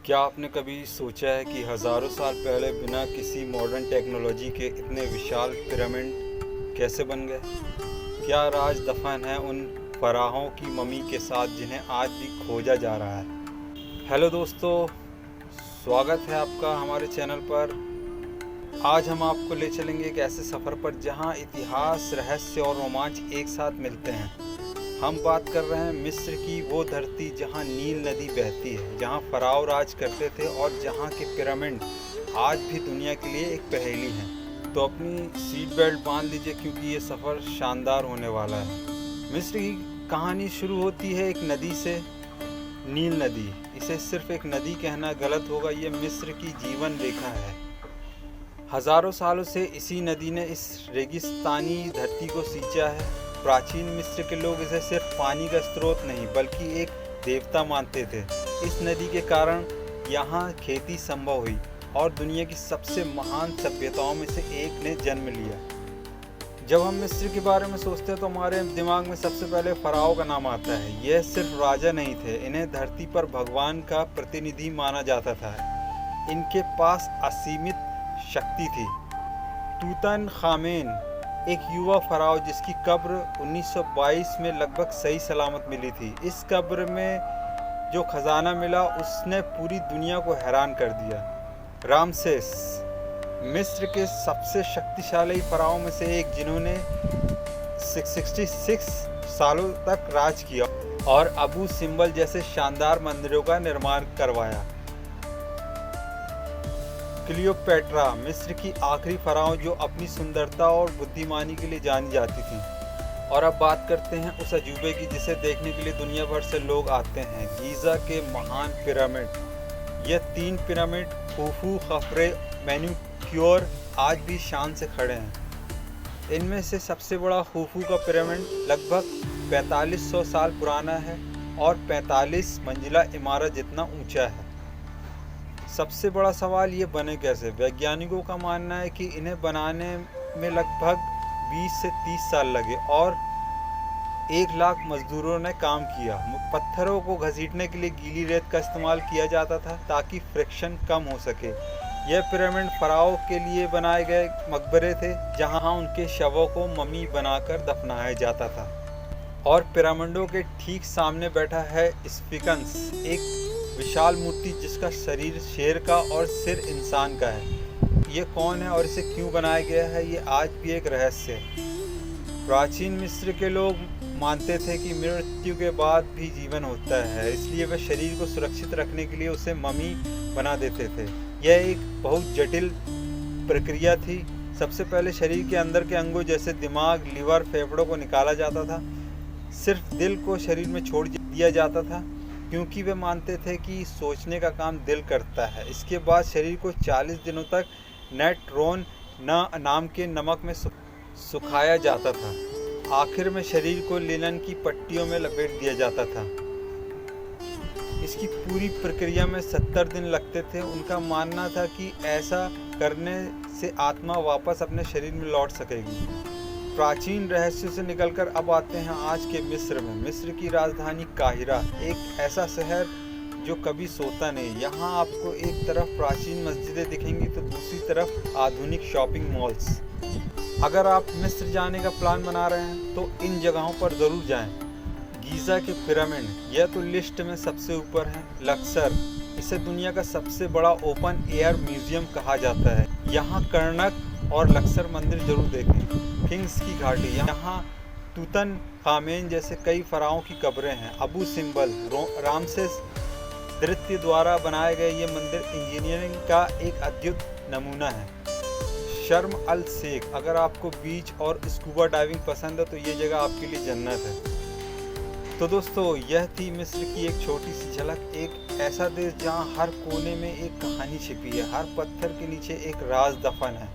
क्या आपने कभी सोचा है कि हज़ारों साल पहले बिना किसी मॉडर्न टेक्नोलॉजी के इतने विशाल पिरामिड कैसे बन गए? क्या राज दफन है उन फ़राहों की मम्मी के साथ जिन्हें आज भी खोजा जा रहा है? हेलो दोस्तों, स्वागत है आपका हमारे चैनल पर। आज हम आपको ले चलेंगे एक ऐसे सफ़र पर जहां इतिहास, रहस्य और रोमांच एक साथ मिलते हैं। हम बात कर रहे हैं मिस्र की, वो धरती जहां नील नदी बहती है, जहां फ़राओ राज करते थे और जहां के पिरामिड आज भी दुनिया के लिए एक पहेली हैं। तो अपनी सीट बेल्ट बांध लीजिए क्योंकि ये सफ़र शानदार होने वाला है। मिस्र की कहानी शुरू होती है एक नदी से, नील नदी। इसे सिर्फ एक नदी कहना गलत होगा, ये मिस्र की जीवन रेखा है। हज़ारों सालों से इसी नदी ने इस रेगिस्तानी धरती को सींचा है। प्राचीन मिस्र के लोग इसे सिर्फ पानी का स्रोत नहीं बल्कि एक देवता मानते थे। इस नदी के कारण यहाँ खेती संभव हुई और दुनिया की सबसे महान सभ्यताओं में से एक ने जन्म लिया। जब हम मिस्र के बारे में सोचते हैं तो हमारे दिमाग में सबसे पहले फ़राओ का नाम आता है। यह सिर्फ राजा नहीं थे, इन्हें धरती पर भगवान का प्रतिनिधि माना जाता था। इनके पास असीमित शक्ति थी। तूतनखामेन एक युवा फ़राओ जिसकी कब्र 1922 में लगभग सही सलामत मिली थी। इस कब्र में जो खजाना मिला उसने पूरी दुनिया को हैरान कर दिया। रामसेस मिस्र के सबसे शक्तिशाली फ़राओ में से एक, जिन्होंने 66 सालों तक राज किया और अबू सिम्बल जैसे शानदार मंदिरों का निर्माण करवाया। क्लियोपेट्रा मिस्र की आखिरी फ़राओ जो अपनी सुंदरता और बुद्धिमानी के लिए जानी जाती थी। और अब बात करते हैं उस अजूबे की जिसे देखने के लिए दुनिया भर से लोग आते हैं, गीज़ा के महान पिरामिड। यह 3 पिरामिड खुफू, खफरे, मेन्यूक्योर आज भी शान से खड़े हैं। इनमें से सबसे बड़ा खुफू का पिरामिड लगभग 4500 साल पुराना है और 45 मंजिला इमारत जितना ऊंचा है। सबसे बड़ा सवाल ये बने कैसे? वैज्ञानिकों का मानना है कि इन्हें बनाने में लगभग 20 से 30 साल लगे और 1 लाख मजदूरों ने काम किया। पत्थरों को घसीटने के लिए गीली रेत का इस्तेमाल किया जाता था ताकि फ्रिक्शन कम हो सके। यह पिरामिड फ़राओ के लिए बनाए गए मकबरे थे जहां उनके शवों को मम्मी बनाकर दफनाया जाता था। और पिरामिडों के ठीक सामने बैठा है स्फिंक्स, एक विशाल मूर्ति जिसका शरीर शेर का और सिर इंसान का है। ये कौन है और इसे क्यों बनाया गया है, ये आज भी एक रहस्य है। प्राचीन मिस्र के लोग मानते थे कि मृत्यु के बाद भी जीवन होता है, इसलिए वे शरीर को सुरक्षित रखने के लिए उसे मम्मी बना देते थे। यह एक बहुत जटिल प्रक्रिया थी। सबसे पहले शरीर के अंदर के अंगों जैसे दिमाग, लीवर, फेफड़ों को निकाला जाता था। सिर्फ दिल को शरीर में छोड़ दिया जाता था क्योंकि वे मानते थे कि सोचने का काम दिल करता है। इसके बाद शरीर को 40 दिनों तक नेट्रोन नाम के नमक में सुखाया जाता था। आखिर में शरीर को लिनन की पट्टियों में लपेट दिया जाता था। इसकी पूरी प्रक्रिया में 70 दिन लगते थे। उनका मानना था कि ऐसा करने से आत्मा वापस अपने शरीर में लौट सकेगी। प्राचीन रहस्यों से निकलकर अब आते हैं आज के मिस्र में। मिस्र की राजधानी काहिरा, एक ऐसा शहर जो कभी सोता नहीं। यहाँ आपको एक तरफ प्राचीन मस्जिदें दिखेंगी तो दूसरी तरफ आधुनिक शॉपिंग मॉल्स। अगर आप मिस्र जाने का प्लान बना रहे हैं तो इन जगहों पर ज़रूर जाएं। गीज़ा के पिरामिड, यह तो लिस्ट में सबसे ऊपर है। लक्सर, इसे दुनिया का सबसे बड़ा ओपन एयर म्यूजियम कहा जाता है। यहाँ कर्नक और लक्सर मंदिर जरूर देखें। किंग्स की घाटी, यहाँ तूतनखामेन जैसे कई फ़राओं की कब्रें हैं। अबू सिम्बल, रामसेस द्वितीय द्वारा बनाए गए ये मंदिर इंजीनियरिंग का एक अद्भुत नमूना है। शर्म अल शेख, अगर आपको बीच और स्कूबा डाइविंग पसंद है तो ये जगह आपके लिए जन्नत है। तो दोस्तों, यह थी मिस्र की एक छोटी सी झलक। एक ऐसा देश जहाँ हर कोने में एक कहानी छिपी है, हर पत्थर के नीचे एक राज दफन है।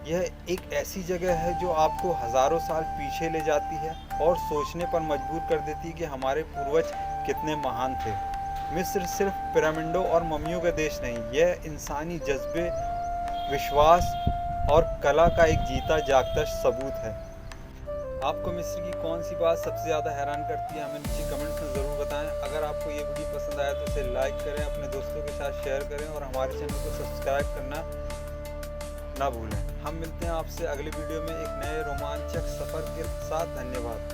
यह एक ऐसी जगह है जो आपको हज़ारों साल पीछे ले जाती है और सोचने पर मजबूर कर देती है कि हमारे पूर्वज कितने महान थे। मिस्र सिर्फ पिरामिडों और मम्मियों का देश नहीं, यह इंसानी जज्बे, विश्वास और कला का एक जीता जागता सबूत है। आपको मिस्र की कौन सी बात सबसे ज़्यादा हैरान करती है, हमें नीचे कमेंट्स में ज़रूर बताएं। बताएं। अगर आपको ये वीडियो पसंद आया तो इसे लाइक करें, अपने दोस्तों के साथ शेयर करें और हमारे चैनल को सब्सक्राइब करना ना भूलें। हम मिलते हैं आपसे अगली वीडियो में एक नए रोमांचक सफ़र के साथ। धन्यवाद।